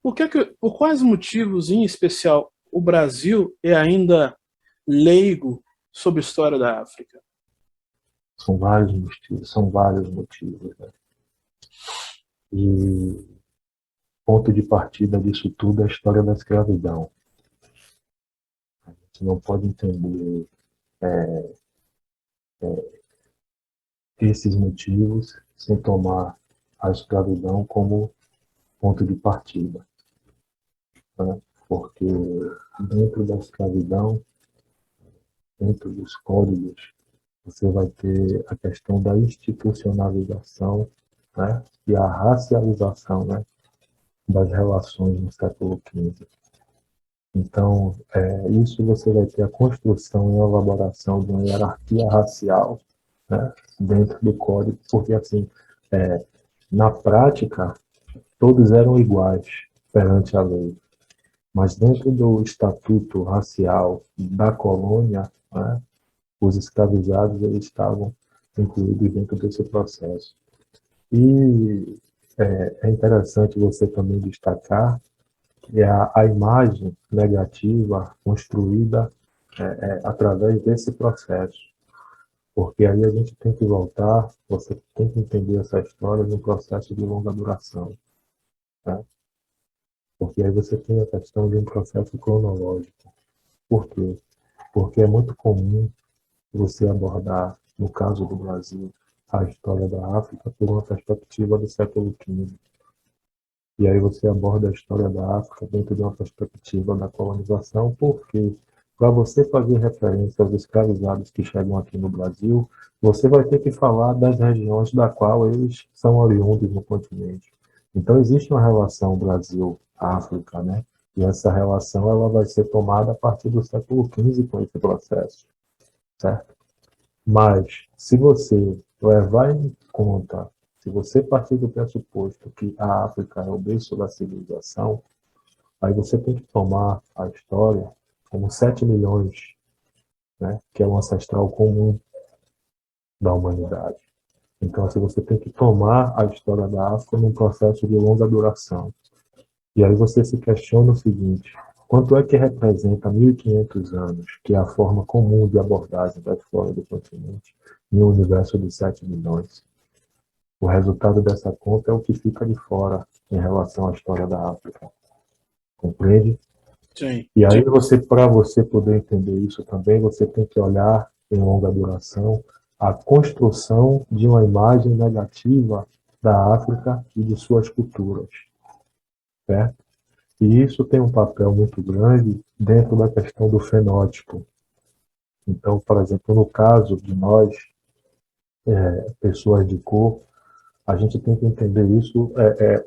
Por quais motivos, em especial, o Brasil é ainda leigo sobre a história da África? São vários motivos, né? E ponto de partida disso tudo é a história da escravidão. Você não pode entender esses motivos sem tomar a escravidão como ponto de partida, né? Porque dentro da escravidão, dentro dos códigos, você vai ter a questão da institucionalização, né? E a racialização, né? Das relações no século XV. Então, isso você vai ter a construção e a elaboração de uma hierarquia racial, né, dentro do código, porque, assim, na prática, todos eram iguais perante a lei, mas dentro do estatuto racial da colônia, né, os escravizados eles estavam incluídos dentro desse processo. E é interessante você também destacar que a imagem negativa construída através desse processo. Porque aí a gente tem que voltar, você tem que entender essa história num processo de longa duração. Né? Porque aí você tem a questão de um processo cronológico. Por quê? Porque é muito comum você abordar, no caso do Brasil, a história da África por uma perspectiva do século XV. E aí você aborda a história da África dentro de uma perspectiva da colonização, porque para você fazer referência aos escravizados que chegam aqui no Brasil, você vai ter que falar das regiões da qual eles são oriundos no continente. Então existe uma relação Brasil-África, né? E essa relação ela vai ser tomada a partir do século XV com esse processo, certo? Mas, se você levar em conta, se você partir do pressuposto que a África é o berço da civilização, aí você tem que tomar a história como 7 milhões, né, que é o ancestral comum da humanidade. Então, assim, você tem que tomar a história da África num processo de longa duração. E aí você se questiona o seguinte: quanto é que representa 1.500 anos, que é a forma comum de abordagem da história do continente, em um universo de 7 milhões? O resultado dessa conta é o que fica de fora em relação à história da África. Compreende? Sim. E aí para você poder entender isso também, você tem que olhar em longa duração a construção de uma imagem negativa da África e de suas culturas, certo? E isso tem um papel muito grande dentro da questão do fenótipo. Então, por exemplo, no caso de nós, pessoas de cor, a gente tem que entender isso,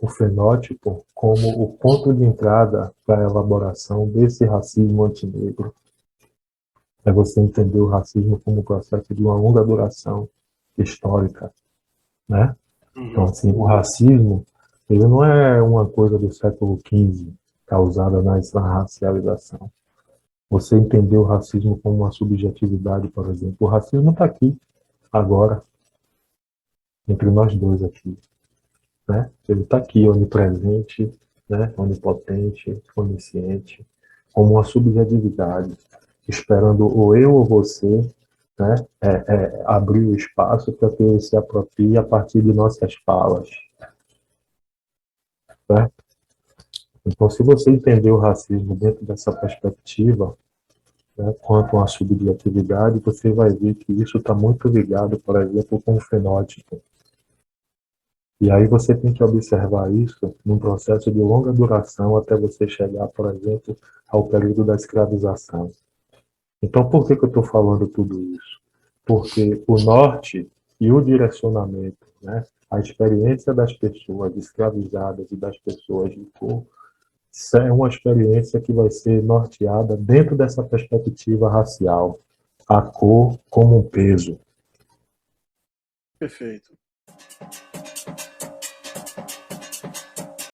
o fenótipo, como o ponto de entrada para a elaboração desse racismo antinegro. É você entender o racismo como um processo de uma longa duração histórica, né? Então, Uhum. assim, o racismo, ele não é uma coisa do século XV, causada na racialização. Você entender o racismo como uma subjetividade, por exemplo. O racismo está aqui, agora, entre nós dois aqui. Né? Ele está aqui, onipresente, né? Onipotente, onisciente, como uma subjetividade, esperando ou eu ou você, né? Abrir o espaço para que ele se aproprie a partir de nossas falas. Né? Então, se você entender o racismo dentro dessa perspectiva, né, quanto à subjetividade, você vai ver que isso está muito ligado, por exemplo, com o fenótipo. E aí você tem que observar isso num processo de longa duração até você chegar, por exemplo, ao período da escravização. Então, por que eu estou falando tudo isso? Porque o norte e o direcionamento, né, a experiência das pessoas escravizadas e das pessoas de cor, é uma experiência que vai ser norteada dentro dessa perspectiva racial. A cor como um peso. Perfeito.